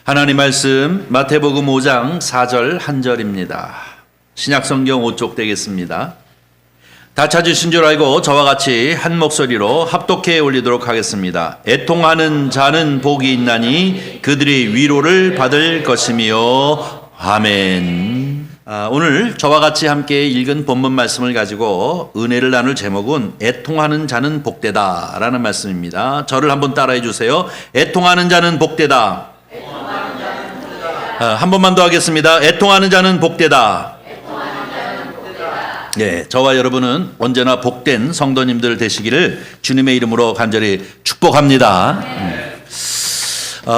하나님 말씀 마태복음 5장 4절 1절입니다. 신약성경 5쪽 되겠습니다. 다 찾으신 줄 알고 저와 같이 한 목소리로 합독해 올리도록 하겠습니다. 애통하는 자는 복이 있나니 그들이 위로를 받을 것이며 아멘. 오늘 저와 같이 함께 읽은 본문 말씀을 가지고 은혜를 나눌 제목은 애통하는 자는 복되다 라는 말씀입니다. 저를 한번 따라해 주세요. 애통하는 자는 복되다. 한 번만 더 하겠습니다. 애통하는 자는 복되다. 네, 저와 여러분은 언제나 복된 성도님들 되시기를 주님의 이름으로 간절히 축복합니다.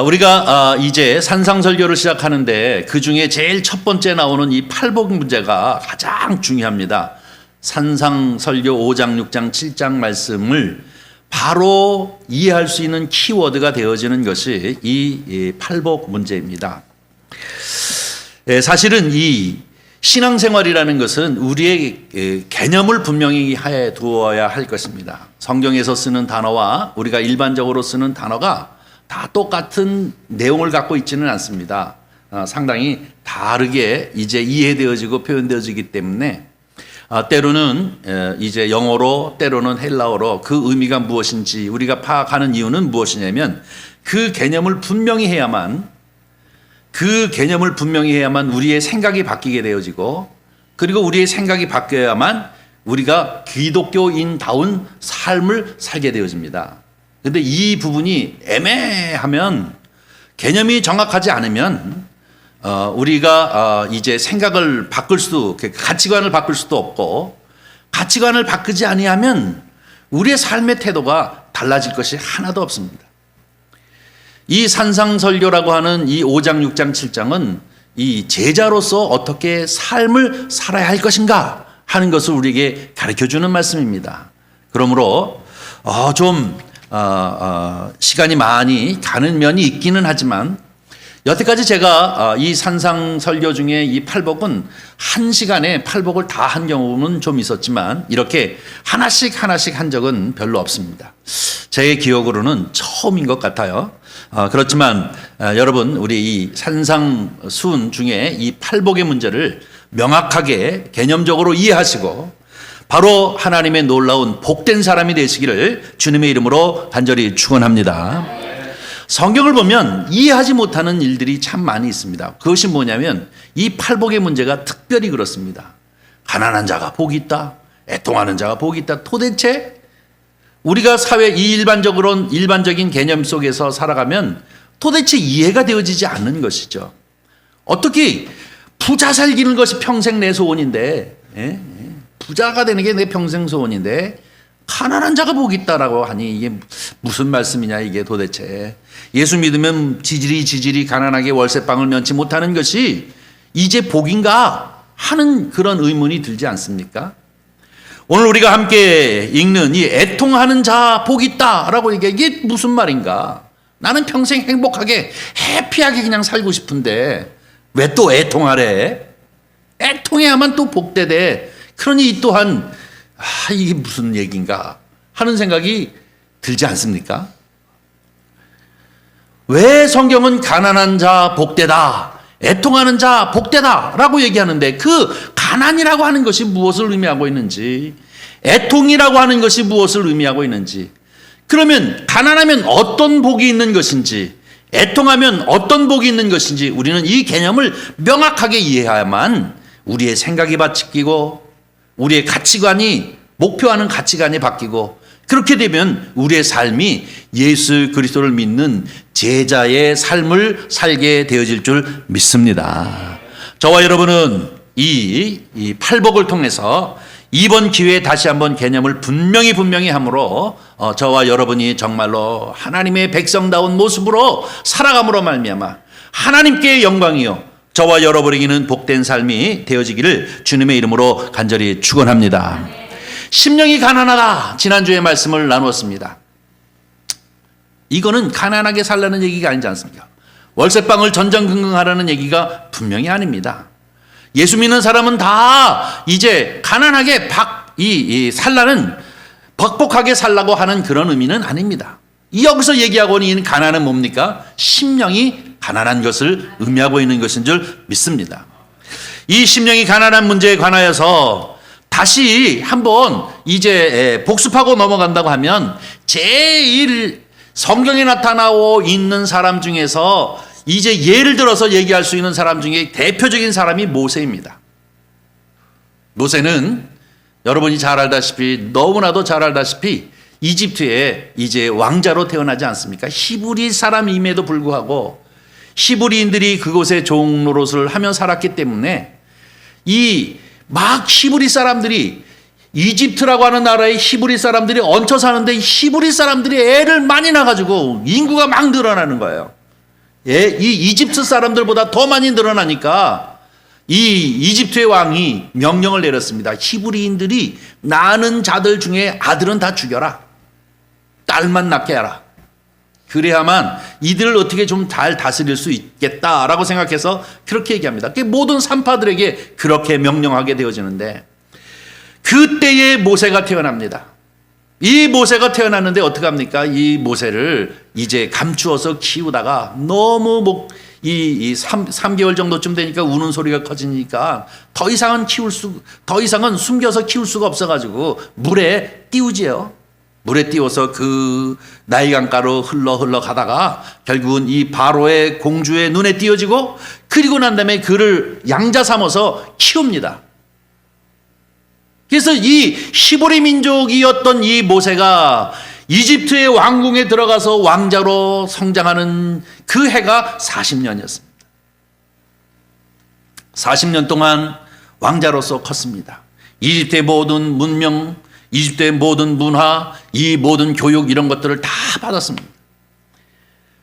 우리가 이제 산상설교를 시작하는데 그 중에 제일 첫 번째 나오는 이 팔복 문제가 가장 중요합니다. 산상설교 5장, 6장, 7장 말씀을 바로 이해할 수 있는 키워드가 되어지는 것이 이 팔복 문제입니다. 사실은 이 신앙생활이라는 것은 우리의 개념을 분명히 해 두어야 할 것입니다. 성경에서 쓰는 단어와 우리가 일반적으로 쓰는 단어가 다 똑같은 내용을 갖고 있지는 않습니다. 상당히 다르게 이제 이해되어지고 표현되어지기 때문에 때로는 이제 영어로 때로는 헬라어로 그 의미가 무엇인지 우리가 파악하는 이유는 무엇이냐면 그 개념을 분명히 해야만 우리의 생각이 바뀌게 되어지고 그리고 우리의 생각이 바뀌어야만 우리가 기독교인다운 삶을 살게 되어집니다. 그런데 이 부분이 애매하면 개념이 정확하지 않으면 우리가 이제 생각을 바꿀 수도 가치관을 바꿀 수도 없고 가치관을 바꾸지 아니하면 우리의 삶의 태도가 달라질 것이 하나도 없습니다. 이 산상설교라고 하는 이 5장, 6장, 7장은 이 제자로서 어떻게 삶을 살아야 할 것인가 하는 것을 우리에게 가르쳐주는 말씀입니다. 그러므로 시간이 많이 가는 면이 있기는 하지만 여태까지 제가 이 산상설교 중에 이 팔복은 한 시간에 팔복을 다 한 경우는 좀 있었지만 이렇게 하나씩 한 적은 별로 없습니다. 제 기억으로는 처음인 것 같아요. 그렇지만 여러분 우리 이 산상순 중에 이 팔복의 문제를 명확하게 개념적으로 이해하시고 바로 하나님의 놀라운 복된 사람이 되시기를 주님의 이름으로 간절히 축원합니다. 성경을 보면 이해하지 못하는 일들이 참 많이 있습니다. 그것이 뭐냐면 이 팔복의 문제가 특별히 그렇습니다. 가난한 자가 복이 있다. 애통하는 자가 복이 있다. 도대체 우리가 사회 이 일반적인 개념 속에서 살아가면 도대체 이해가 되어지지 않는 것이죠. 어떻게 부자 살기는 것이 평생 내 소원인데 부자가 되는 게 내 평생 소원인데 가난한 자가 복이 있다라고 하니 이게 무슨 말씀이냐 이게 도대체. 예수 믿으면 지질이 가난하게 월세방을 면치 못하는 것이 이제 복인가 하는 그런 의문이 들지 않습니까? 오늘 우리가 함께 읽는 이 애통하는 자 복이 있다라고 이게 무슨 말인가? 나는 평생 행복하게 해피하게 그냥 살고 싶은데 왜 또 애통하래? 애통해야만 또 복되대. 그러니 이 또한 이게 무슨 얘기인가 하는 생각이 들지 않습니까? 왜 성경은 가난한 자 복되다, 애통하는 자 복되다 라고 얘기하는데 그 가난이라고 하는 것이 무엇을 의미하고 있는지, 애통이라고 하는 것이 무엇을 의미하고 있는지, 그러면 가난하면 어떤 복이 있는 것인지, 애통하면 어떤 복이 있는 것인지 우리는 이 개념을 명확하게 이해해야만 우리의 생각이 바뀌고 우리의 가치관이 목표하는 가치관이 바뀌고 그렇게 되면 우리의 삶이 예수 그리스도를 믿는 제자의 삶을 살게 되어질 줄 믿습니다. 저와 여러분은 이 팔복을 통해서 이번 기회에 다시 한번 개념을 분명히 함으로 저와 여러분이 정말로 하나님의 백성다운 모습으로 살아감으로 말미암아 하나님께 영광이요 저와 여러분에게는 복된 삶이 되어지기를 주님의 이름으로 간절히 축원합니다. 심령이 가난하다. 지난주에 말씀을 나누었습니다. 이거는 가난하게 살라는 얘기가 아니지 않습니까? 월세방을 전전긍긍하라는 얘기가 분명히 아닙니다. 예수 믿는 사람은 다 이제 가난하게 살라는 벅벅하게 살라고 하는 그런 의미는 아닙니다. 여기서 얘기하고 있는 가난은 뭡니까? 심령이 가난한 것을 의미하고 있는 것인 줄 믿습니다. 이 심령이 가난한 문제에 관하여서 다시 한번 이제 복습하고 넘어간다고 하면 제일 성경에 나타나고 있는 사람 중에서 이제 예를 들어서 얘기할 수 있는 사람 중에 대표적인 사람이 모세입니다. 모세는 여러분이 잘 알다시피, 너무나도 잘 알다시피 이집트에 이제 왕자로 태어나지 않습니까? 히브리 사람임에도 불구하고 히브리인들이 그곳에 종 노릇을 하며 살았기 때문에 이 막 히브리 사람들이, 이집트라고 하는 나라의 히브리 사람들이 얹혀 사는데 히브리 사람들이 애를 많이 낳아가지고 인구가 막 늘어나는 거예요. 이 이집트 사람들보다 더 많이 늘어나니까 이 이집트의 왕이 명령을 내렸습니다. 히브리인들이 낳는 자들 중에 아들은 다 죽여라. 딸만 낳게 하라. 그래야만 이들을 어떻게 좀 잘 다스릴 수 있겠다라고 생각해서 그렇게 얘기합니다. 모든 산파들에게 그렇게 명령하게 되어지는데, 그때에 모세가 태어납니다. 이 모세가 태어났는데 어떻게 합니까? 이 모세를 이제 감추어서 키우다가 너무 3개월 정도쯤 되니까 우는 소리가 커지니까 더 이상은 숨겨서 키울 수가 없어가지고 물에 띄우지요. 물에 띄워서 그 나일강가로 흘러 가다가 결국은 이 바로의 공주의 눈에 띄어지고, 그리고 난 다음에 그를 양자 삼아서 키웁니다. 그래서 이 히브리 민족이었던 이 모세가 이집트의 왕궁에 들어가서 왕자로 성장하는 그 해가 40년이었습니다. 40년 동안 왕자로서 컸습니다. 이집트의 모든 문명, 이집트의 모든 문화, 이 모든 교육, 이런 것들을 다 받았습니다.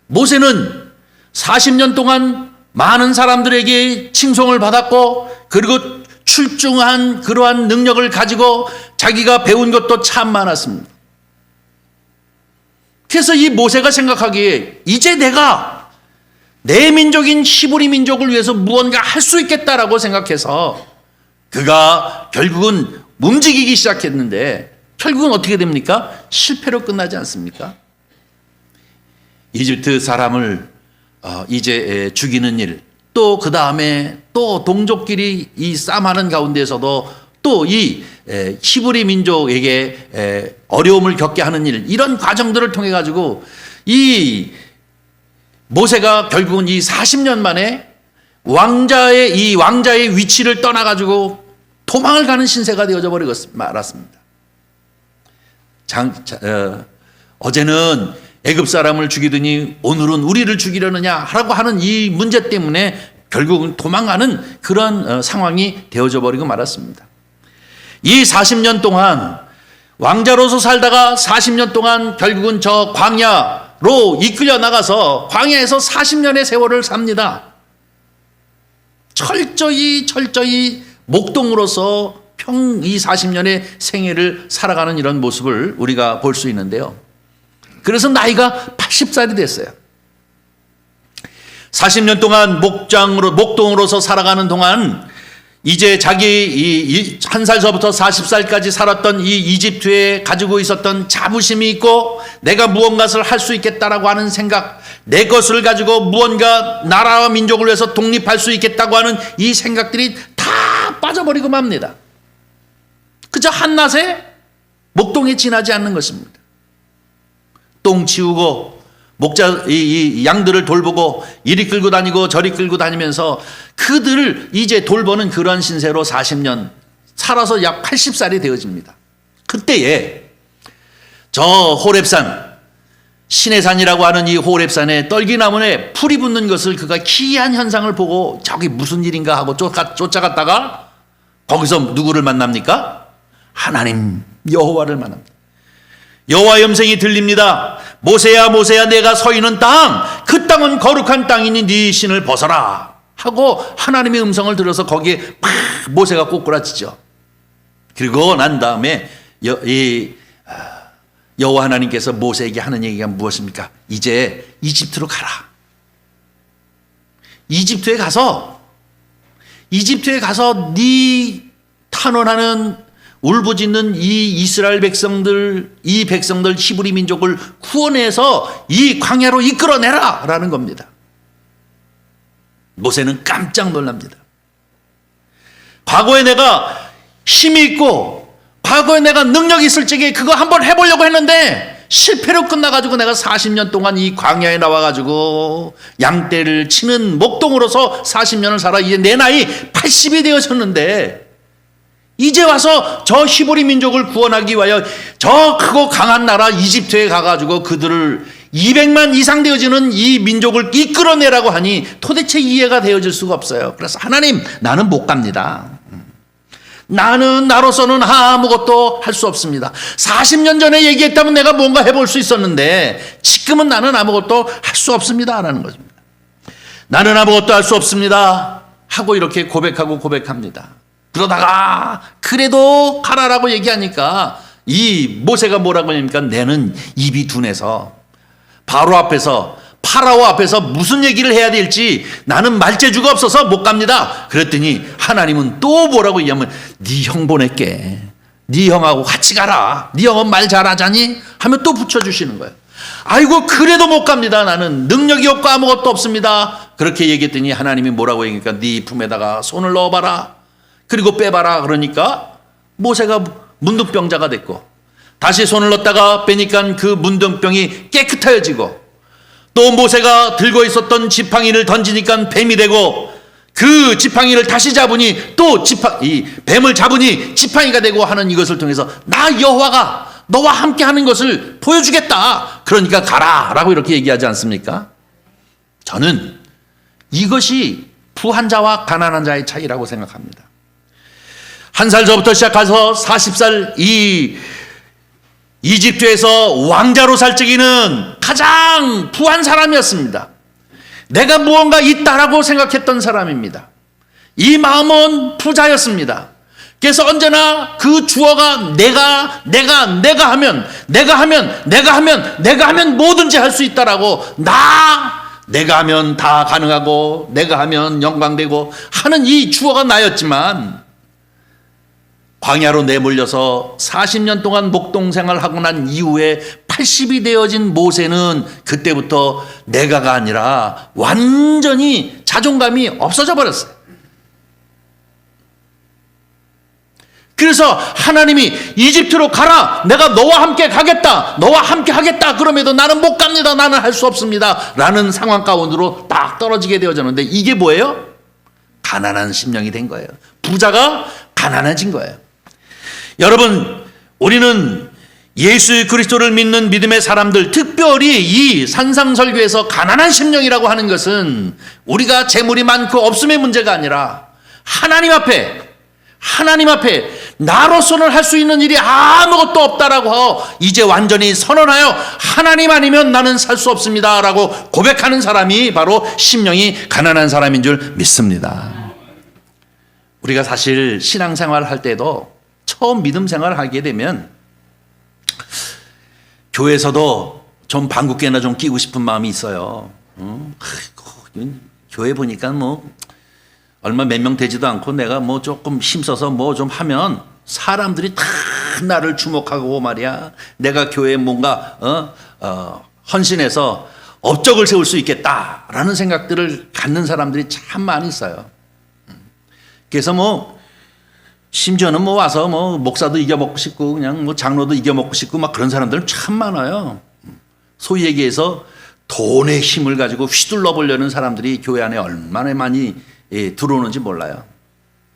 모세는 40년 동안 많은 사람들에게 칭송을 받았고, 그리고 출중한 그러한 능력을 가지고 자기가 배운 것도 참 많았습니다. 그래서 이 모세가 생각하기에 이제 내가 내 민족인 히브리 민족을 위해서 무언가 할 수 있겠다라고 생각해서 그가 결국은 움직이기 시작했는데, 결국은 어떻게 됩니까? 실패로 끝나지 않습니까? 이집트 사람을 이제 죽이는 일, 또 그 다음에 또 동족끼리 이 싸움하는 가운데서도 또 이 히브리 민족에게 어려움을 겪게 하는 일, 이런 과정들을 통해 가지고 이 모세가 결국은 이 40년 만에 왕자의 위치를 떠나 가지고 도망을 가는 신세가 되어져 버리고 말았습니다. 어제는 애굽 사람을 죽이더니 오늘은 우리를 죽이려느냐라고 하는 이 문제 때문에 결국은 도망가는 그런 상황이 되어져 버리고 말았습니다. 이 40년 동안 왕자로서 살다가 40년 동안 결국은 저 광야로 이끌려 나가서 광야에서 40년의 세월을 삽니다. 철저히 목동으로서 이 40년의 생애를 살아가는 이런 모습을 우리가 볼 수 있는데요. 그래서 나이가 80살이 됐어요. 40년 동안 목동으로서 살아가는 동안 이제 자기 한 살서부터 40살까지 살았던 이 이집트에 가지고 있었던 자부심이 있고, 내가 무언가를 할 수 있겠다라고 하는 생각, 내 것을 가지고 무언가 나라와 민족을 위해서 독립할 수 있겠다고 하는 이 생각들이 다 빠져버리고 맙니다. 그저 한낮에 목동에 지나지 않는 것입니다. 똥 치우고 이 양들을 돌보고 이리 끌고 다니고 저리 끌고 다니면서 그들을 이제 돌보는 그런 신세로 40년 살아서 약 80살이 되어집니다. 그때에 저 호렙산, 신의 산이라고 하는 이 호렙산에 떨기나무에 풀이 붙는 것을 그가 기이한 현상을 보고 저기 무슨 일인가 하고 쫓아갔다가 거기서 누구를 만납니까? 하나님 여호와를 만납니다. 여호와의 음성이 들립니다. 모세야 모세야, 내가 서 있는 땅, 그 땅은 거룩한 땅이니 네 신을 벗어라 하고 하나님의 음성을 들어서 거기에 팍 모세가 꼬꾸라치죠. 그리고 난 다음에 여호와 하나님께서 모세에게 하는 얘기가 무엇입니까? 이제 이집트로 가라. 이집트에 가서 네 탄원하는 울부짖는 이 이스라엘 백성들, 이 백성들 히브리 민족을 구원해서 이 광야로 이끌어내라 라는 겁니다. 모세는 깜짝 놀랍니다. 과거에 내가 힘이 있고 과거에 내가 능력이 있을 적에 그거 한번 해보려고 했는데 실패로 끝나가지고 내가 40년 동안 이 광야에 나와가지고 양떼를 치는 목동으로서 40년을 살아 이제 내 나이 80이 되어졌는데 이제 와서 저 히브리 민족을 구원하기 위하여 저 크고 강한 나라 이집트에 가가지고 그들을 200만 이상 되어지는 이 민족을 이끌어내라고 하니 도대체 이해가 되어질 수가 없어요. 그래서 하나님, 나는 못 갑니다. 나는 나로서는 아무것도 할 수 없습니다. 40년 전에 얘기했다면 내가 뭔가 해볼 수 있었는데 지금은 나는 아무것도 할 수 없습니다 라는 것입니다. 나는 아무것도 할 수 없습니다 하고 이렇게 고백합니다. 그러다가 그래도 가라라고 얘기하니까 이 모세가 뭐라고 하니까 내는 입이 둔해서 바로 앞에서 파라오 앞에서 무슨 얘기를 해야 될지 나는 말재주가 없어서 못 갑니다. 그랬더니 하나님은 또 뭐라고 얘기하면 네 형 보낼게. 네 형하고 같이 가라. 네 형은 말 잘하자니? 하면 또 붙여주시는 거예요. 아이고 그래도 못 갑니다. 나는 능력이 없고 아무것도 없습니다. 그렇게 얘기했더니 하나님이 뭐라고 얘기하니까 네 품에다가 손을 넣어봐라. 그리고 빼봐라. 그러니까 모세가 문둥병자가 됐고 다시 손을 넣었다가 빼니까 그 문둥병이 깨끗해지고 또 모세가 들고 있었던 지팡이를 던지니까 뱀이 되고 그 지팡이를 다시 잡으니 또 이 뱀을 잡으니 지팡이가 되고 하는 이것을 통해서 나 여호와가 너와 함께 하는 것을 보여주겠다. 그러니까 가라 라고 이렇게 얘기하지 않습니까? 저는 이것이 부한 자와 가난한 자의 차이라고 생각합니다. 1살 저부터 시작해서 40살 이 이집트에서 왕자로 살 적에는 가장 부한 사람이었습니다. 내가 무언가 있다라고 생각했던 사람입니다. 이 마음은 부자였습니다. 그래서 언제나 그 주어가 내가 하면 뭐든지 할 수 있다라고 내가 하면 다 가능하고 내가 하면 영광되고 하는 이 주어가 나였지만 광야로 내몰려서 40년 동안 목동생활을 하고 난 이후에 80이 되어진 모세는 그때부터 내가가 아니라 완전히 자존감이 없어져 버렸어요. 그래서 하나님이 이집트로 가라. 내가 너와 함께 가겠다. 너와 함께 하겠다. 그럼에도 나는 못 갑니다. 나는 할 수 없습니다. 라는 상황 가운데로 딱 떨어지게 되어졌는데 이게 뭐예요? 가난한 심령이 된 거예요. 부자가 가난해진 거예요. 여러분, 우리는 예수 그리스도를 믿는 믿음의 사람들, 특별히 이 산상설교에서 가난한 심령이라고 하는 것은 우리가 재물이 많고 없음의 문제가 아니라 하나님 앞에 나로서는 할 수 있는 일이 아무것도 없다라고 하고 이제 완전히 선언하여 하나님 아니면 나는 살 수 없습니다 라고 고백하는 사람이 바로 심령이 가난한 사람인 줄 믿습니다. 우리가 사실 신앙생활을 할 때도 처음 믿음 생활을 하게 되면 교회에서도 좀 방귀깨나 좀 끼고 싶은 마음이 있어요. 교회 보니까 뭐 얼마 몇 명 되지도 않고 내가 뭐 조금 힘써서 뭐 좀 하면 사람들이 다 나를 주목하고 말이야. 내가 교회에 뭔가 헌신해서 업적을 세울 수 있겠다라는 생각들을 갖는 사람들이 참 많이 있어요. 그래서 뭐 심지어는 뭐 와서 뭐 목사도 이겨먹고 싶고 그냥 뭐 장로도 이겨먹고 싶고 막 그런 사람들 참 많아요. 소위 얘기해서 돈의 힘을 가지고 휘둘러 보려는 사람들이 교회 안에 얼마나 많이 들어오는지 몰라요.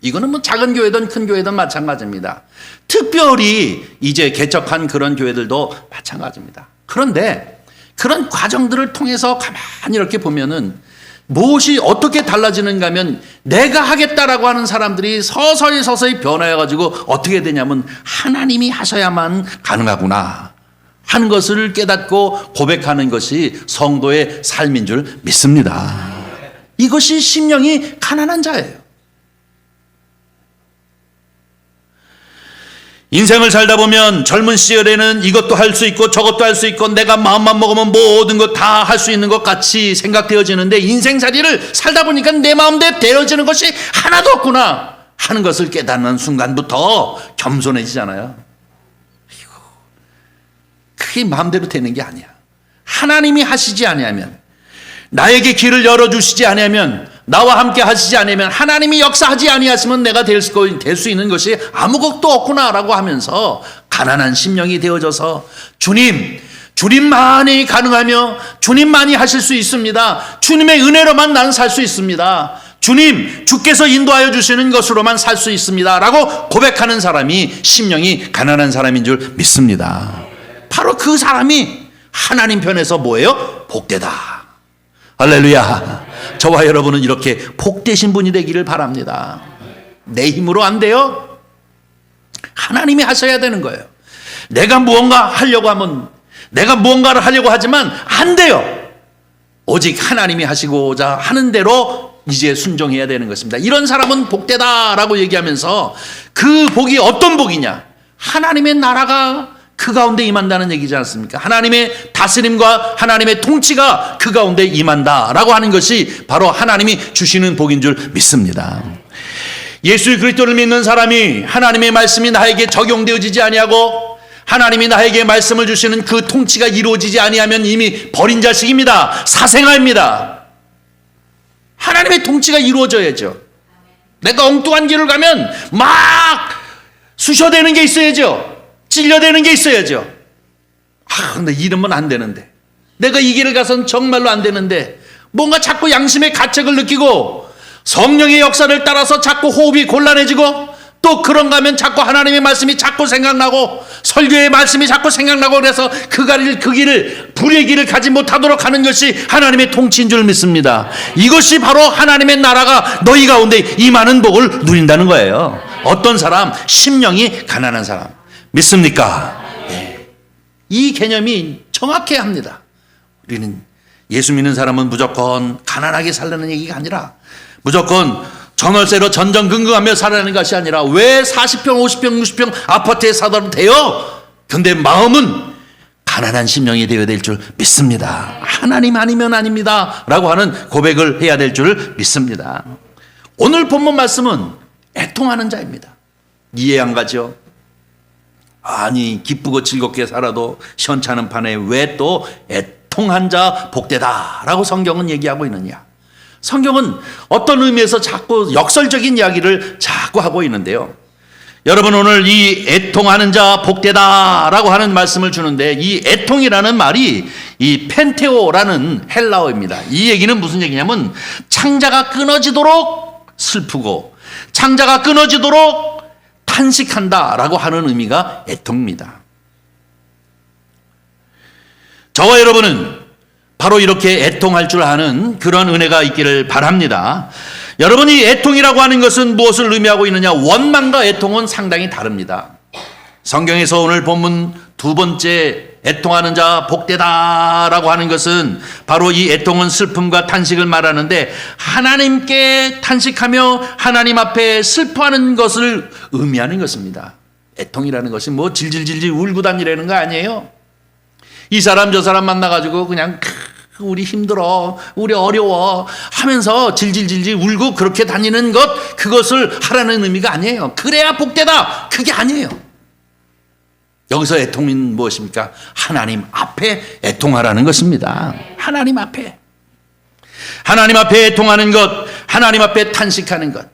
이거는 뭐 작은 교회든 큰 교회든 마찬가지입니다. 특별히 이제 개척한 그런 교회들도 마찬가지입니다. 그런데 그런 과정들을 통해서 가만히 이렇게 보면은 무엇이 어떻게 달라지는가 하면 내가 하겠다라고 하는 사람들이 서서히 변화해가지고 어떻게 되냐면 하나님이 하셔야만 가능하구나 하는 것을 깨닫고 고백하는 것이 성도의 삶인 줄 믿습니다. 이것이 심령이 가난한 자예요. 인생을 살다 보면 젊은 시절에는 이것도 할 수 있고 저것도 할 수 있고 내가 마음만 먹으면 모든 것 다 할 수 있는 것 같이 생각되어지는데 인생살이를 살다 보니까 내 마음대로 되어지는 것이 하나도 없구나 하는 것을 깨닫는 순간부터 겸손해지잖아요. 그게 마음대로 되는 게 아니야. 하나님이 하시지 아니하면, 나에게 길을 열어주시지 아니하면, 나와 함께 하시지 않으면, 하나님이 역사하지 아니하시면 내가 될 수 있는 것이 아무것도 없구나라고 하면서 가난한 심령이 되어져서 주님만이 가능하며 주님만이 하실 수 있습니다. 주님의 은혜로만 나는 살 수 있습니다. 주께서 인도하여 주시는 것으로만 살 수 있습니다 라고 고백하는 사람이 심령이 가난한 사람인 줄 믿습니다. 바로 그 사람이 하나님 편에서 뭐예요? 복되다. 할렐루야. 저와 여러분은 이렇게 복되신 분이 되기를 바랍니다. 내 힘으로 안 돼요. 하나님이 하셔야 되는 거예요. 내가 무언가를 하려고 하지만 안 돼요. 오직 하나님이 하시고자 하는 대로 이제 순종해야 되는 것입니다. 이런 사람은 복되다라고 얘기하면서 그 복이 어떤 복이냐? 하나님의 나라가 그 가운데 임한다는 얘기지 않습니까? 하나님의 다스림과 하나님의 통치가 그 가운데 임한다라고 하는 것이 바로 하나님이 주시는 복인 줄 믿습니다. 예수 그리스도를 믿는 사람이 하나님의 말씀이 나에게 적용되어지지 아니하고 하나님이 나에게 말씀을 주시는 그 통치가 이루어지지 아니하면 이미 버린 자식입니다. 사생아입니다. 하나님의 통치가 이루어져야죠. 내가 엉뚱한 길을 가면 막 쑤셔대는 게 있어야죠. 찔려대는 게 있어야죠. 근데 이러면 안 되는데, 내가 이 길을 가선 정말로 안 되는데, 뭔가 자꾸 양심의 가책을 느끼고 성령의 역사를 따라서 자꾸 호흡이 곤란해지고, 또 그런가 하면 자꾸 하나님의 말씀이 자꾸 생각나고 설교의 말씀이 자꾸 생각나고, 그래서 그 길을 불의 길을 가지 못하도록 하는 것이 하나님의 통치인 줄 믿습니다. 이것이 바로 하나님의 나라가 너희 가운데 임하는 복을 누린다는 거예요. 어떤 사람? 심령이 가난한 사람. 믿습니까? 네. 이 개념이 정확해야 합니다. 우리는 예수 믿는 사람은 무조건 가난하게 살라는 얘기가 아니라, 무조건 전월세로 전전긍긍하며 살아가는 것이 아니라, 왜 40평, 50평, 60평 아파트에 살아도 돼요? 근데 마음은 가난한 심령이 되어야 될 줄 믿습니다. 하나님 아니면 아닙니다 라고 하는 고백을 해야 될 줄 믿습니다. 오늘 본문 말씀은 애통하는 자입니다. 이해 안 가죠? 아니, 기쁘고 즐겁게 살아도 시원찮은 판에 왜 또 애통한 자 복되다라고 성경은 얘기하고 있느냐? 성경은 어떤 의미에서 자꾸 역설적인 이야기를 자꾸 하고 있는데요. 여러분, 오늘 이 애통하는 자 복되다라고 하는 말씀을 주는데, 이 애통이라는 말이 이 펜테오라는 헬라어입니다. 이 얘기는 무슨 얘기냐면, 창자가 끊어지도록 슬프고 창자가 끊어지도록 탄식한다라고 하는 의미가 애통입니다. 저와 여러분은 바로 이렇게 애통할 줄 아는 그런 은혜가 있기를 바랍니다. 여러분이 애통이라고 하는 것은 무엇을 의미하고 있느냐? 원망과 애통은 상당히 다릅니다. 성경에서 오늘 본문 두 번째 애통하는 자 복되다라고 하는 것은 바로 이 애통은 슬픔과 탄식을 말하는데, 하나님께 탄식하며 하나님 앞에 슬퍼하는 것을 의미하는 것입니다. 애통이라는 것이 뭐 질질질질 울고 다니라는 거 아니에요. 이 사람 저 사람 만나가지고 그냥 우리 힘들어, 우리 어려워 하면서 질질질질 울고 그렇게 다니는 것, 그것을 하라는 의미가 아니에요. 그래야 복되다, 그게 아니에요. 여기서 애통은 무엇입니까? 하나님 앞에 애통하라는 것입니다. 하나님 앞에 애통하는 것, 하나님 앞에 탄식하는 것.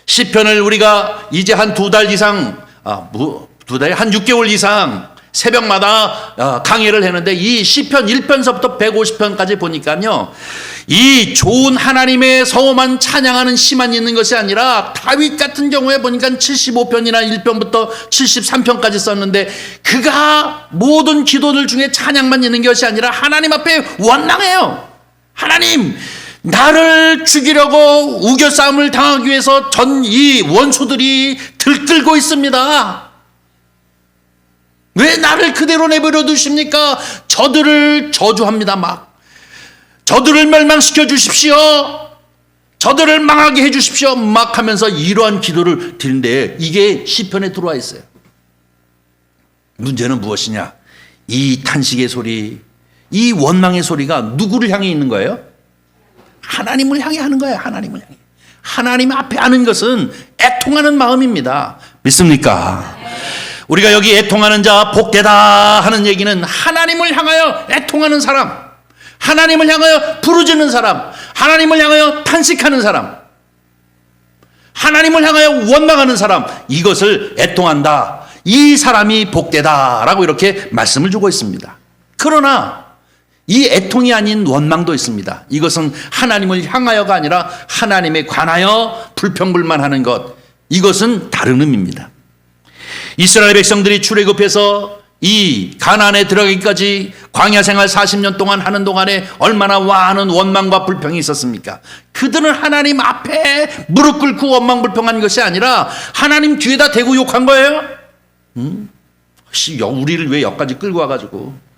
시편을 우리가 이제 한 2달 이상, 한 6개월 이상 새벽마다 강의를 했는데, 이 시편 1편서부터 150편까지 보니까요, 이 좋은 하나님의 성호만 찬양하는 시만 있는 것이 아니라, 다윗 같은 경우에 보니까 75편이나 1편부터 73편까지 썼는데, 그가 모든 기도들 중에 찬양만 있는 것이 아니라 하나님 앞에 원망해요. 하나님, 나를 죽이려고 우겨싸움을 당하기 위해서 이 원수들이 들끓고 있습니다. 왜 나를 그대로 내버려 두십니까? 저들을 저주합니다. 막 저들을 멸망시켜 주십시오. 저들을 망하게 해 주십시오. 막 하면서 이러한 기도를 드리는데, 이게 시편에 들어와 있어요. 문제는 무엇이냐? 이 탄식의 소리, 이 원망의 소리가 누구를 향해 있는 거예요? 하나님을 향해 하는 거예요. 하나님을 향해. 하나님 앞에 하는 것은 애통하는 마음입니다. 믿습니까? 우리가 여기 애통하는 자 복되다 하는 얘기는 하나님을 향하여 애통하는 사람, 하나님을 향하여 부르짖는 사람, 하나님을 향하여 탄식하는 사람, 하나님을 향하여 원망하는 사람, 이것을 애통한다. 이 사람이 복되다라고 이렇게 말씀을 주고 있습니다. 그러나 이 애통이 아닌 원망도 있습니다. 이것은 하나님을 향하여가 아니라 하나님에 관하여 불평불만하는 것, 이것은 다른 의미입니다. 이스라엘 백성들이 출애굽해서 이 가나안에 들어가기까지 광야 생활 40년 동안 하는 동안에 얼마나 많은 원망과 불평이 있었습니까? 그들은 하나님 앞에 무릎 꿇고 원망 불평한 것이 아니라 하나님 뒤에다 대고 욕한 거예요. 우리를 왜 여기까지 끌고 와가지고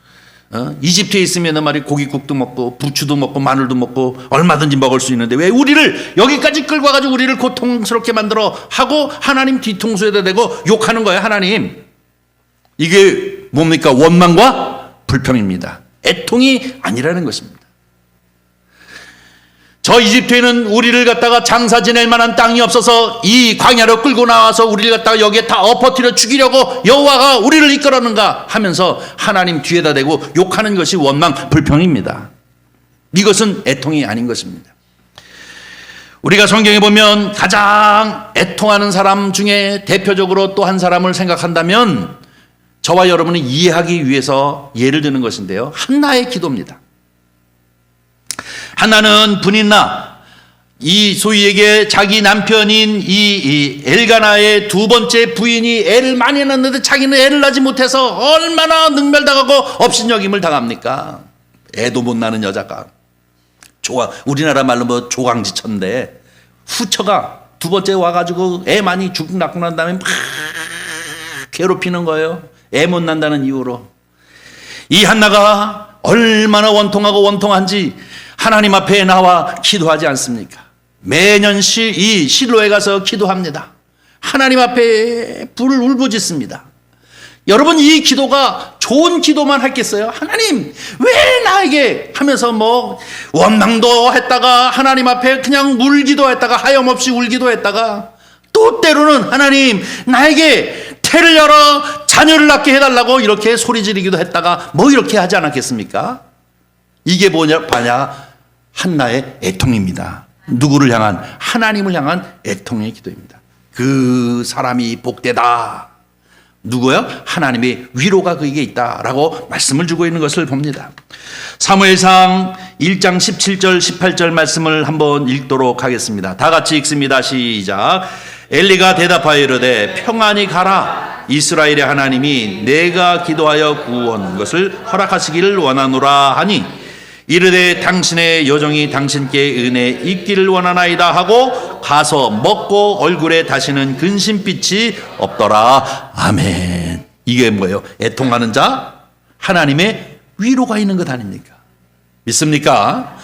이집트에 있으면 말이 고깃국도 먹고 부추도 먹고 마늘도 먹고 얼마든지 먹을 수 있는데 왜 우리를 여기까지 끌고 와가지고 우리를 고통스럽게 만들어 하고 하나님 뒤통수에다 대고 욕하는 거예요. 하나님, 이게 뭡니까? 원망과 불평입니다. 애통이 아니라는 것입니다. 저 이집트에는 우리를 갖다가 장사 지낼 만한 땅이 없어서 이 광야로 끌고 나와서 우리를 갖다가 여기에 다 엎어뜨려 죽이려고 여호와가 우리를 이끌었는가 하면서 하나님 뒤에다 대고 욕하는 것이 원망 불평입니다. 이것은 애통이 아닌 것입니다. 우리가 성경에 보면 가장 애통하는 사람 중에 대표적으로 또 한 사람을 생각한다면 저와 여러분이 이해하기 위해서 예를 드는 것인데요, 한나의 기도입니다. 한나는 분인나, 이 소위에게 자기 남편인 이 엘가나의 두 번째 부인이 애를 많이 낳는데 자기는 애를 낳지 못해서 얼마나 능멸당하고 업신여김을 당합니까? 애도 못 낳는 여자가 우리나라 말로 뭐 조강지천인데 후처가 두 번째 와가지고 애 많이 낳고 난 다음에 막 괴롭히는 거예요. 애 못 낳는다는 이유로. 이 한나가 얼마나 원통하고 원통한지 하나님 앞에 나와 기도하지 않습니까? 매년 이 실로에 가서 기도합니다. 하나님 앞에 불을 울부짖습니다. 여러분, 이 기도가 좋은 기도만 했겠어요? 하나님 왜 나에게 하면서 뭐 원망도 했다가 하나님 앞에 그냥 울기도 했다가 하염없이 울기도 했다가 또 때로는 하나님 나에게 태를 열어 자녀를 낳게 해달라고 이렇게 소리 지르기도 했다가 뭐 이렇게 하지 않았겠습니까? 이게 뭐냐? 한나의 애통입니다. 누구를 향한? 하나님을 향한 애통의 기도입니다. 그 사람이 복되다. 누구요? 하나님의 위로가 그에게 있다라고 말씀을 주고 있는 것을 봅니다. 사무엘상 1장 17절 18절 말씀을 한번 읽도록 하겠습니다. 다 같이 읽습니다. 시작. 엘리가 대답하여 이르되 평안히 가라. 이스라엘의 하나님이 내가 기도하여 구원 것을 허락하시기를 원하노라 하니 이르되 당신의 여종이 당신께 은혜 있기를 원하나이다 하고 가서 먹고 얼굴에 다시는 근심빛이 없더라. 아멘. 이게 뭐예요? 애통하는 자, 하나님의 위로가 있는 것 아닙니까? 믿습니까?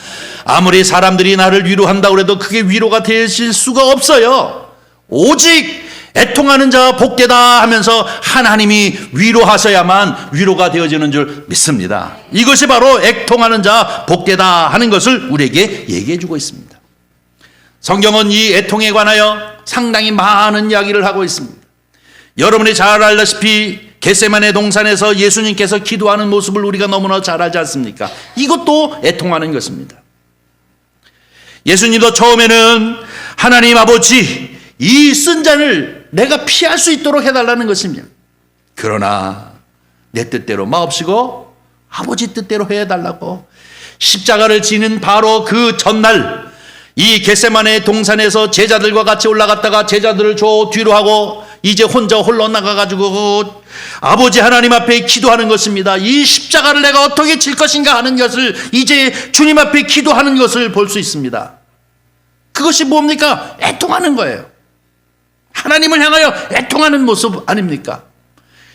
아무리 사람들이 나를 위로한다고 해도 그게 위로가 되실 수가 없어요. 오직 애통하는 자 복되다 하면서 하나님이 위로하셔야만 위로가 되어지는 줄 믿습니다. 이것이 바로 애통하는 자 복되다 하는 것을 우리에게 얘기해 주고 있습니다. 성경은 이 애통에 관하여 상당히 많은 이야기를 하고 있습니다. 여러분이 잘 알다시피 겟세마네 동산에서 예수님께서 기도하는 모습을 우리가 너무나 잘 알지 않습니까? 이것도 애통하는 것입니다. 예수님도 처음에는 하나님 아버지, 이 쓴 잔을 내가 피할 수 있도록 해달라는 것입니다. 그러나 내 뜻대로 마옵시고 아버지 뜻대로 해달라고 십자가를 지는 바로 그 전날 이 겟세마네 동산에서 제자들과 같이 올라갔다가 제자들을 저 뒤로 하고 이제 혼자 홀로 나가가지고 아버지 하나님 앞에 기도하는 것입니다. 이 십자가를 내가 어떻게 질 것인가 하는 것을 이제 주님 앞에 기도하는 것을 볼 수 있습니다. 그것이 뭡니까? 애통하는 거예요. 하나님을 향하여 애통하는 모습 아닙니까?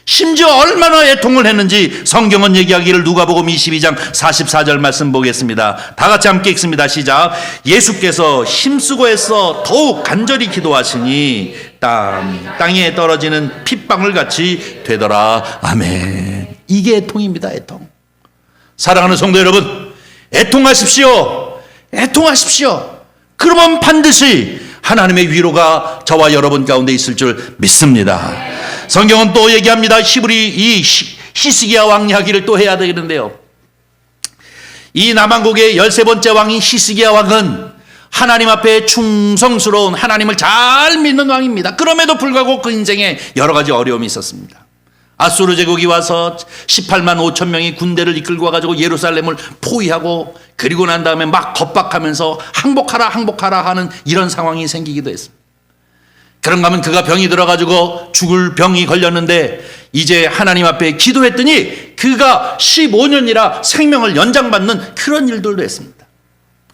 심지어 얼마나 애통을 했는지 성경은 얘기하기를 누가복음 22장 44절 말씀 보겠습니다. 다 같이 함께 읽습니다. 시작. 예수께서 힘쓰고 애써 더욱 간절히 기도하시니 땅에 떨어지는 핏방울 같이 되더라. 아멘. 이게 애통입니다. 애통. 사랑하는 성도 여러분, 애통하십시오. 애통하십시오. 그러면 반드시 하나님의 위로가 저와 여러분 가운데 있을 줄 믿습니다. 성경은 또 얘기합니다. 이 히스기야 왕 이야기를 또 해야 되겠는데요. 이 남왕국의 13번째 왕인 히스기야 왕은 하나님 앞에 충성스러운, 하나님을 잘 믿는 왕입니다. 그럼에도 불구하고 그 인생에 여러 가지 어려움이 있었습니다. 아수르 제국이 와서 18만 5천 명이 군대를 이끌고 와가지고 예루살렘을 포위하고, 그리고 난 다음에 막 겁박하면서 항복하라 하는 이런 상황이 생기기도 했습니다. 그런가 하면 그가 병이 들어가지고 죽을 병이 걸렸는데 이제 하나님 앞에 기도했더니 그가 15년이라 생명을 연장받는 그런 일들도 했습니다.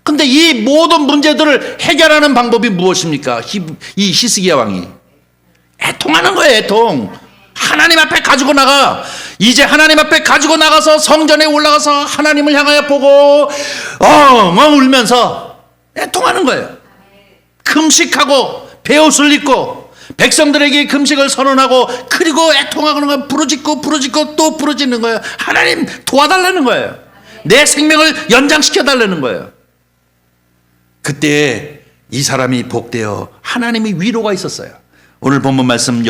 근데 이 모든 문제들을 해결하는 방법이 무엇입니까? 이 히스기야 왕이 애통하는 거예요. 애통. 하나님 앞에 가지고 나가. 이제 하나님 앞에 가지고 나가서 성전에 올라가서 하나님을 향하여 보고 엉엉 울면서 애통하는 거예요. 금식하고 베옷을 입고 백성들에게 금식을 선언하고, 그리고 애통하는 거예요. 부르짖고 또 부르짖는 거예요. 하나님 도와달라는 거예요. 내 생명을 연장시켜 달라는 거예요. 그때 이 사람이 복되어 하나님의 위로가 있었어요. 오늘 본문 말씀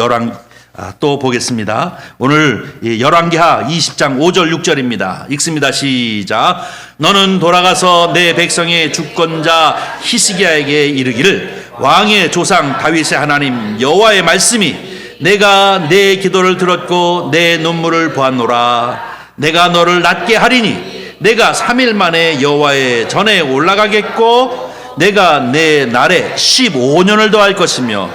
또 보겠습니다. 오늘 열왕기하 20장 5절 6절입니다. 읽습니다. 시작. 너는 돌아가서 내 백성의 주권자 히스기야에게 이르기를, 왕의 조상 다윗의 하나님 여호와의 말씀이 내가 내 기도를 들었고 내 눈물을 보았노라. 내가 너를 낫게 하리니 내가 3일 만에 여호와의 전에 올라가겠고 내가 내 날에 15년을 더할 것이며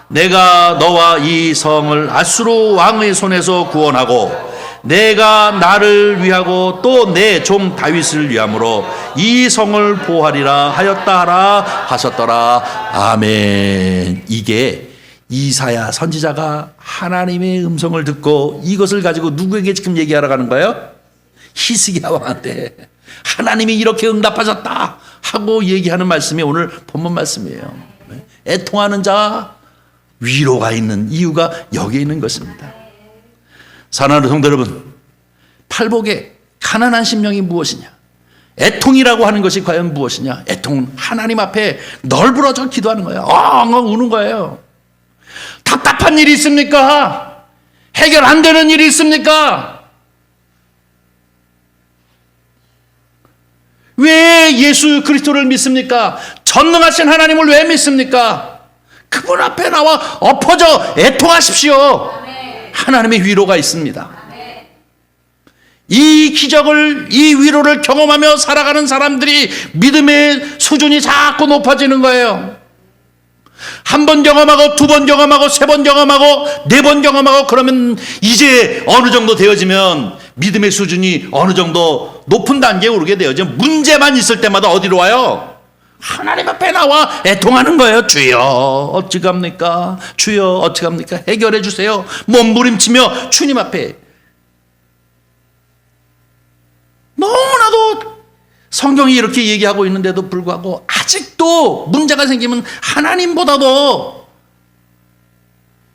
내가 너와 이 성을 아수르 왕의 손에서 구원하고 내가 나를 위하고 또 내 종 다윗을 위함으로 이 성을 보호하리라 하였다 하라 하셨더라. 아멘. 이게 이사야 선지자가 하나님의 음성을 듣고 이것을 가지고 누구에게 지금 얘기하러 가는 거예요? 히스기야 왕한테 하나님이 이렇게 응답하셨다 하고 얘기하는 말씀이 오늘 본문 말씀이에요. 애통하는 자 위로가 있는 이유가 여기에 있는 것입니다. 사랑하는 성도 여러분, 팔복의 가난한 심령이 무엇이냐? 애통이라고 하는 것이 과연 무엇이냐? 애통은 하나님 앞에 널브러져 기도하는 거예요. 엉엉 우는 거예요. 답답한 일이 있습니까? 해결 안 되는 일이 있습니까? 왜 예수 그리스도를 믿습니까? 전능하신 하나님을 왜 믿습니까? 그분 앞에 나와 엎어져 애통하십시오. 하나님의 위로가 있습니다. 이 기적을, 이 위로를 경험하며 살아가는 사람들이 믿음의 수준이 자꾸 높아지는 거예요. 한 번 경험하고, 두 번 경험하고, 세 번 경험하고, 네 번 경험하고, 그러면 이제 어느 정도 되어지면 믿음의 수준이 어느 정도 높은 단계에 오르게 되어져. 문제만 있을 때마다 어디로 와요? 하나님 앞에 나와 애통하는 거예요. 주여 어찌갑니까? 주여 어찌갑니까? 해결해 주세요. 몸부림치며 주님 앞에. 너무나도 성경이 이렇게 얘기하고 있는데도 불구하고 아직도 문제가 생기면 하나님보다도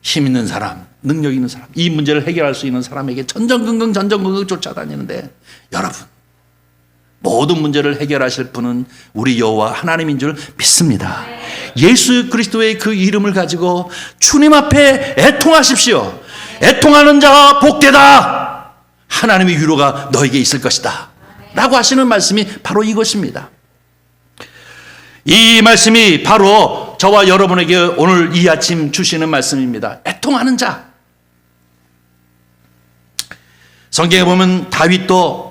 힘 있는 사람, 능력 있는 사람, 이 문제를 해결할 수 있는 사람에게 전전긍긍 쫓아다니는데, 여러분 모든 문제를 해결하실 분은 우리 여호와 하나님인 줄 믿습니다. 예수 그리스도의 그 이름을 가지고 주님 앞에 애통하십시오. 애통하는 자가 복되다. 하나님의 위로가 너에게 있을 것이다 라고 하시는 말씀이 바로 이것입니다. 이 말씀이 바로 저와 여러분에게 오늘 이 아침 주시는 말씀입니다. 애통하는 자. 성경에 보면 다윗도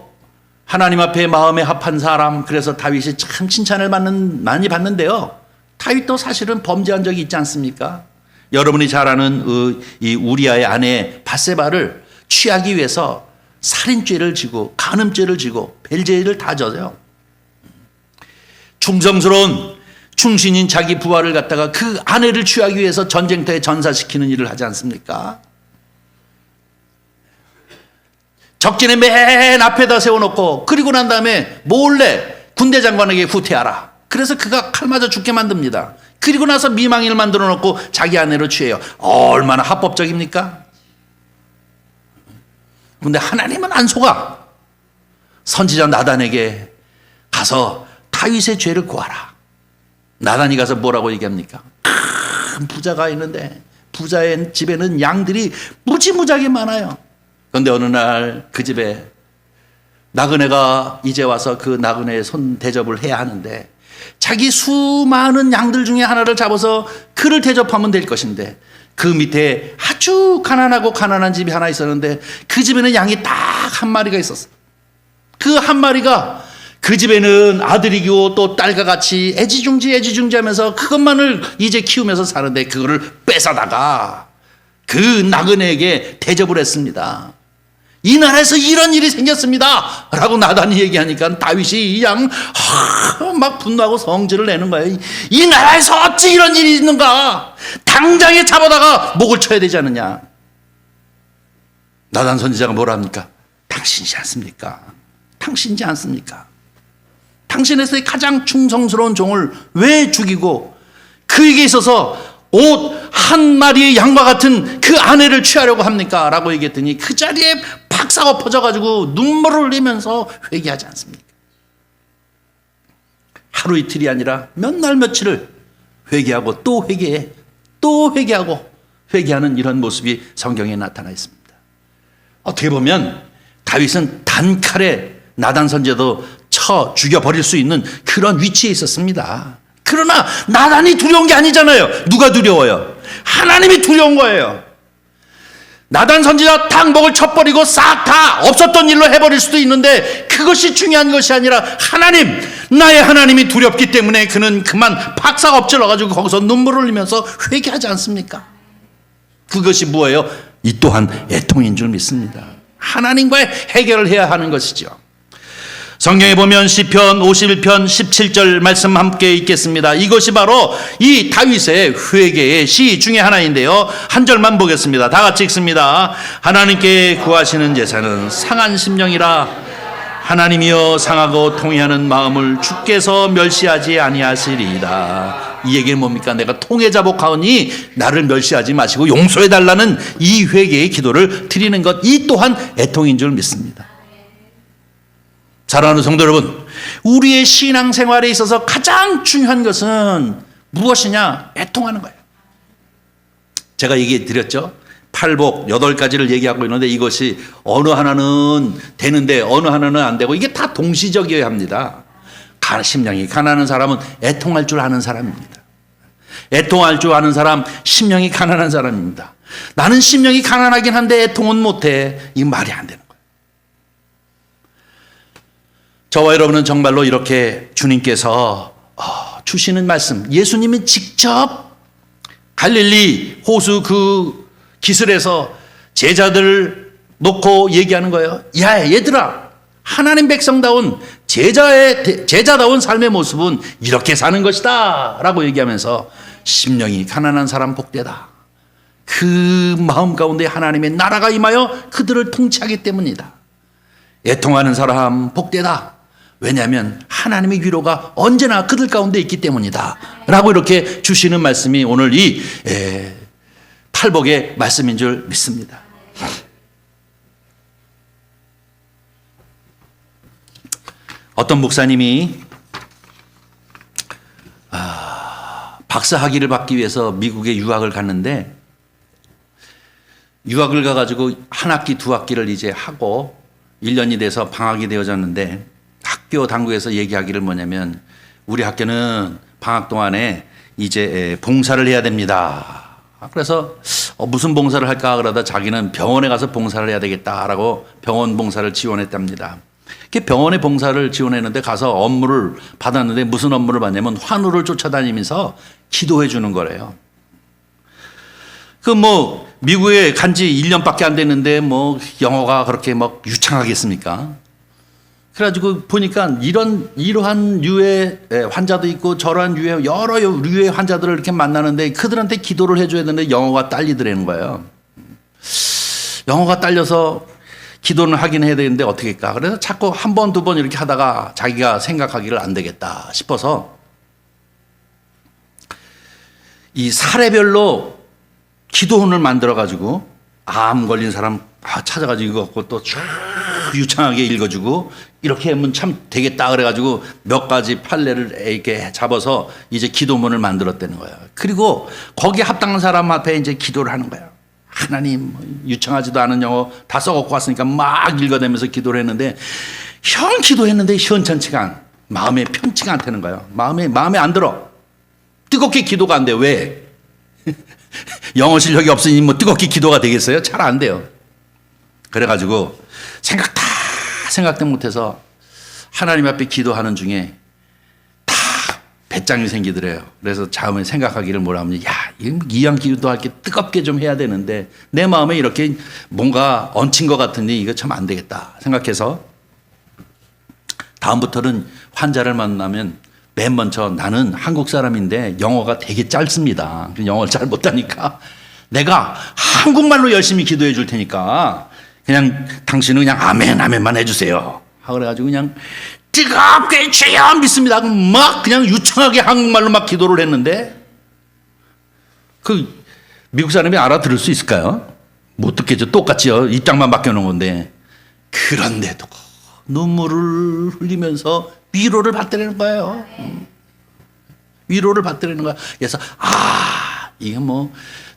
하나님 앞에 마음에 합한 사람, 그래서 다윗이 참 칭찬을 많이 받는데요. 다윗도 사실은 범죄한 적이 있지 않습니까? 여러분이 잘 아는 이 우리아의 아내 밧세바를 취하기 위해서 살인죄를 지고 간음죄를 지고 벨제를 다 져요. 충성스러운 충신인 자기 부하를 갖다가 그 아내를 취하기 위해서 전쟁터에 전사시키는 일을 하지 않습니까? 적진의 맨 앞에다 세워놓고, 그리고 난 다음에 몰래 군대 장관에게 후퇴하라. 그래서 그가 칼 맞아 죽게 만듭니다. 그리고 나서 미망인을 만들어 놓고 자기 아내로 취해요. 얼마나 합법적입니까? 근데 하나님은 안 속아. 선지자 나단에게 가서 다윗의 죄를 구하라. 나단이 가서 뭐라고 얘기합니까? 큰 부자가 있는데 부자의 집에는 양들이 무지무지하게 많아요. 그런데 어느 날 그 집에 나그네가 이제 와서 그 나그네의 손 대접을 해야 하는데 자기 수많은 양들 중에 하나를 잡아서 그를 대접하면 될 것인데 그 밑에 아주 가난한 집이 하나 있었는데 그 집에는 양이 딱 한 마리가 있었어. 그 한 마리가 그 집에는 아들이고 또 딸과 같이 애지중지 하면서 그것만을 이제 키우면서 사는데 그거를 뺏어다가 그 나그네에게 대접을 했습니다. 이 나라에서 이런 일이 생겼습니다 라고 나단이 얘기하니까 다윗이 이 양 막 분노하고 성질을 내는 거예요. 이 나라에서 어찌 이런 일이 있는가? 당장에 잡아다가 목을 쳐야 되지 않느냐. 나단 선지자가 뭐라 합니까? 당신이지 않습니까? 당신이지 않습니까? 당신에서 가장 충성스러운 종을 왜 죽이고 그에게 있어서 옷 한 마리의 양과 같은 그 아내를 취하려고 합니까? 라고 얘기했더니 그 자리에 박사가 엎어져가지고 눈물을 흘리면서 회개하지 않습니까? 하루 이틀이 아니라 몇 날 며칠을 회개하고 또 회개해 또 회개하고 회개하는 이런 모습이 성경에 나타나 있습니다. 어떻게 보면 다윗은 단칼에 나단 선지자도 쳐 죽여버릴 수 있는 그런 위치에 있었습니다. 그러나 나단이 두려운 게 아니잖아요. 누가 두려워요? 하나님이 두려운 거예요. 나단 선지자 딱 목을 쳐버리고 싹 다 없었던 일로 해버릴 수도 있는데 그것이 중요한 것이 아니라 하나님, 나의 하나님이 두렵기 때문에 그는 그만 박사가 엎질러가지고 거기서 눈물을 흘리면서 회개하지 않습니까? 그것이 뭐예요? 이 또한 애통인 줄 믿습니다. 하나님과의 해결을 해야 하는 것이죠. 성경에 보면 시편 51편 17절 말씀 함께 읽겠습니다. 이것이 바로 이 다윗의 회개의 시 중에 하나인데요. 한 절만 보겠습니다. 다 같이 읽습니다. 하나님께 구하시는 제사는 상한 심령이라 하나님이여 상하고 통회하는 마음을 주께서 멸시하지 아니하시리이다. 이 얘기는 뭡니까? 내가 통회자복하오니 나를 멸시하지 마시고 용서해달라는 이 회개의 기도를 드리는 것, 이 또한 애통인 줄 믿습니다. 사랑하는 성도 여러분, 우리의 신앙생활에 있어서 가장 중요한 것은 무엇이냐? 애통하는 거예요. 제가 얘기해 드렸죠. 팔복 8가지를 얘기하고 있는데 이것이 어느 하나는 되는데 어느 하나는 안 되고 이게 다 동시적이어야 합니다. 심령이 가난한 사람은 애통할 줄 아는 사람입니다. 애통할 줄 아는 사람, 심령이 가난한 사람입니다. 나는 심령이 가난하긴 한데 애통은 못해. 이건 말이 안 되는 거예요. 저와 여러분은 정말로 이렇게 주님께서 주시는 말씀, 예수님이 직접 갈릴리 호수 그 기슬에서 제자들을 놓고 얘기하는 거예요. 야, 얘들아, 하나님 백성다운 제자다운 삶의 모습은 이렇게 사는 것이다 라고 얘기하면서 심령이 가난한 사람 복되다. 그 마음 가운데 하나님의 나라가 임하여 그들을 통치하기 때문이다. 애통하는 사람 복되다. 왜냐하면 하나님의 위로가 언제나 그들 가운데 있기 때문이다 라고 이렇게 주시는 말씀이 오늘 이 팔복의 말씀인 줄 믿습니다. 어떤 목사님이 박사 학위를 받기 위해서 미국에 유학을 갔는데 유학을 가가지고 한 학기 두 학기를 이제 하고 1년이 돼서 방학이 되어졌는데 학교 당국에서 얘기하기를 뭐냐면 우리 학교는 방학 동안에 이제 봉사를 해야 됩니다. 그래서 무슨 봉사를 할까 그러다 자기는 병원에 가서 봉사를 해야 되겠다라고 병원 봉사를 지원했답니다. 병원에 봉사를 지원했는데 가서 업무를 받았는데 무슨 업무를 받냐면 환우를 쫓아다니면서 기도해 주는 거래요. 미국에 간 지 1년밖에 안 됐는데 영어가 그렇게 막 유창하겠습니까? 그래가지고 보니까 이러한 류의 환자도 있고 저러한 류의 여러 류의 환자들을 이렇게 만나는데 그들한테 기도를 해줘야 되는데 영어가 딸리더라는 거예요. 영어가 딸려서 기도는 하긴 해야 되는데 어떻게 할까? 그래서 자꾸 한 번, 두 번 이렇게 하다가 자기가 생각하기를 안 되겠다 싶어서 이 사례별로 기도원을 만들어가지고 암 걸린 사람 찾아가지고 이거 갖고 또 쫙 유창하게 읽어주고 이렇게 하면 참 되겠다 그래가지고 몇 가지 판례를 이렇게 잡아서 이제 기도문을 만들었다는 거예요. 그리고 거기에 합당한 사람 앞에 이제 기도를 하는 거예요. 하나님, 유창하지도 않은 영어 다 써갖고 왔으니까 막 읽어대면서 기도를 했는데 기도했는데 현찮지가 마음에 편치가 않다는 거예요. 마음에 안 들어. 뜨겁게 기도가 안 돼. 왜? 영어 실력이 없으니 뭐 뜨겁게 기도가 되겠어요? 잘 안 돼요. 그래가지고 생각도 못해서 하나님 앞에 기도하는 중에 다 배짱이 생기더래요. 그래서 다음에 생각하기를 뭐라 하면 이왕 기도할 게 뜨겁게 좀 해야 되는데 내 마음에 이렇게 뭔가 얹힌 것 같으니 이거 참 안 되겠다 생각해서 다음부터는 환자를 만나면 맨 먼저 나는 한국 사람인데 영어가 되게 짧습니다. 영어를 잘 못하니까 내가 한국말로 열심히 기도해 줄 테니까 그냥 당신은 그냥 아멘 아멘만 해주세요. 그래가지고 그냥 뜨겁게 주여 믿습니다. 막 그냥 유창하게 한국말로 막 기도를 했는데 그 미국 사람이 알아들을 수 있을까요? 못 듣겠죠. 똑같이요. 입장만 바뀌어놓은 건데 그런데도 눈물을 흘리면서 위로를 받더라는 거예요. 위로를 받더라는 거야. 그래서 이게 뭐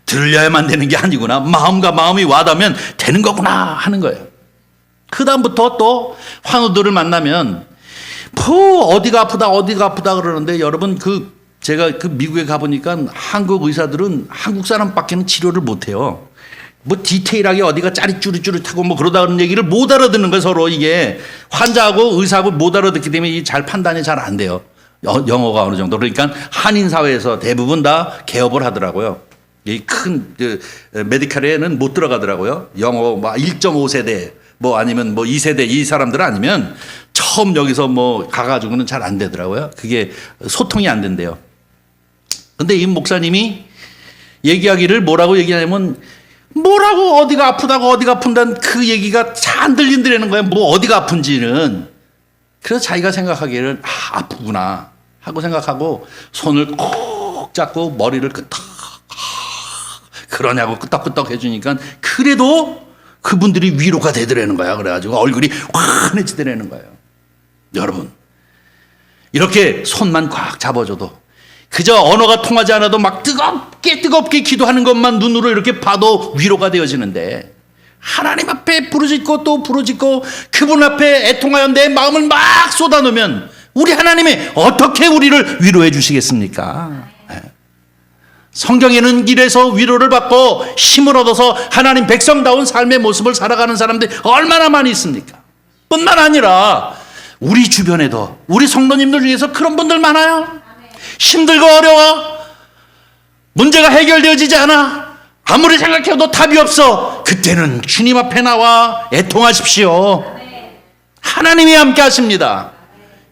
들려야만 되는 게 아니구나. 마음과 마음이 와닿으면 되는 거구나 하는 거예요. 그 다음부터 또 환우들을 만나면 어디가 아프다 그러는데 여러분 제가 미국에 가보니까 한국 의사들은 한국 사람밖에는 치료를 못해요. 뭐 디테일하게 어디가 짜릿쭈릿쭈릿하고 뭐 그러다 그런 얘기를 못 알아듣는 거예요. 서로 이게 환자하고 의사하고 못 알아듣기 때문에 잘 판단이 잘 안 돼요. 영어가 어느 정도. 그러니까 한인 사회에서 대부분 다 개업을 하더라고요. 이 큰 메디칼에는 못 들어가더라고요. 영어 1.5세대 뭐 아니면 2세대 이 사람들 아니면 처음 여기서 뭐 가가지고는 잘 안 되더라고요. 그게 소통이 안 된대요. 근데 이 목사님이 얘기하기를 뭐라고 얘기하냐면 뭐라고 어디가 아픈다는 그 얘기가 잘 안 들린다는 거예요. 뭐 어디가 아픈지는. 그래서 자기가 생각하기를 아프구나 하고 생각하고 손을 콕 잡고 머리를 그러냐고 끄떡끄떡 해주니까 그래도 그분들이 위로가 되더라는 거야. 그래가지고 얼굴이 환해지더라는 거예요. 여러분 이렇게 손만 꽉 잡아줘도 그저 언어가 통하지 않아도 막 뜨겁게 기도하는 것만 눈으로 이렇게 봐도 위로가 되어지는데 하나님 앞에 부르짖고 또 부르짖고 그분 앞에 애통하여 내 마음을 막 쏟아놓으면 우리 하나님이 어떻게 우리를 위로해 주시겠습니까? 성경에는 이래서 위로를 받고 힘을 얻어서 하나님 백성다운 삶의 모습을 살아가는 사람들이 얼마나 많이 있습니까? 뿐만 아니라 우리 주변에도 우리 성도님들 중에서 그런 분들 많아요. 힘들고 어려워 문제가 해결되어지지 않아 아무리 생각해도 답이 없어. 그때는 주님 앞에 나와 애통하십시오. 하나님이 함께 하십니다.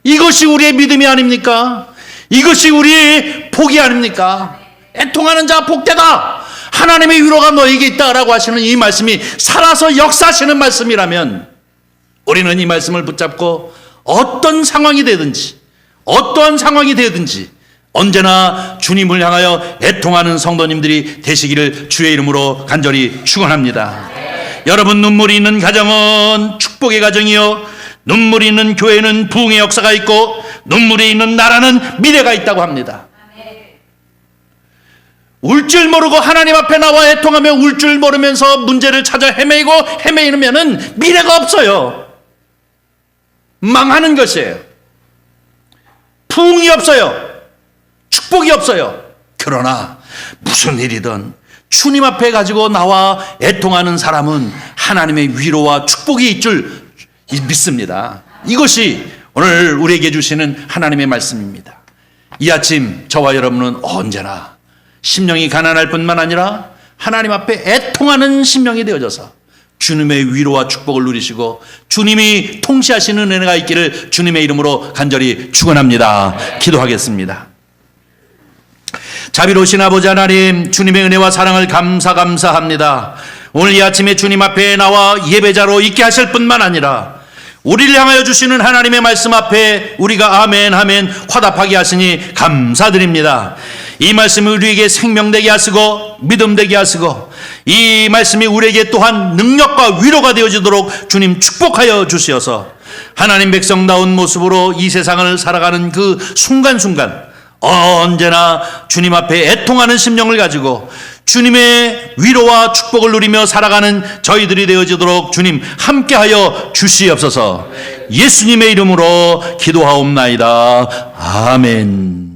이것이 우리의 믿음이 아닙니까? 이것이 우리의 복이 아닙니까? 애통하는 자 복되다. 하나님의 위로가 너에게 있다라고 하시는 이 말씀이 살아서 역사하시는 말씀이라면 우리는 이 말씀을 붙잡고 어떤 상황이 되든지 어떠한 상황이 되든지 언제나 주님을 향하여 애통하는 성도님들이 되시기를 주의 이름으로 간절히 축원합니다. 여러분 눈물이 있는 가정은 축복의 가정이요 눈물이 있는 교회는 부흥의 역사가 있고 눈물이 있는 나라는 미래가 있다고 합니다. 울 줄 모르고 하나님 앞에 나와 애통하며 울 줄 모르면서 문제를 찾아 헤매이면은 미래가 없어요. 망하는 것이에요. 부흥이 없어요. 축복이 없어요. 그러나 무슨 일이든 주님 앞에 가지고 나와 애통하는 사람은 하나님의 위로와 축복이 있을 줄 믿습니다. 이것이 오늘 우리에게 주시는 하나님의 말씀입니다. 이 아침 저와 여러분은 언제나 심령이 가난할 뿐만 아니라 하나님 앞에 애통하는 심령이 되어져서 주님의 위로와 축복을 누리시고 주님이 통치하시는 은혜가 있기를 주님의 이름으로 간절히 축원합니다. 기도하겠습니다. 자비로우신 아버지 하나님, 주님의 은혜와 사랑을 감사합니다. 오늘 이 아침에 주님 앞에 나와 예배자로 있게 하실 뿐만 아니라 우리를 향하여 주시는 하나님의 말씀 앞에 우리가 아멘 화답하게 하시니 감사드립니다. 이 말씀이 우리에게 생명되게 하시고 믿음되게 하시고 이 말씀이 우리에게 또한 능력과 위로가 되어지도록 주님 축복하여 주시어서 하나님 백성다운 모습으로 이 세상을 살아가는 그 순간순간 언제나 주님 앞에 애통하는 심령을 가지고 주님의 위로와 축복을 누리며 살아가는 저희들이 되어지도록 주님 함께하여 주시옵소서. 예수님의 이름으로 기도하옵나이다. 아멘.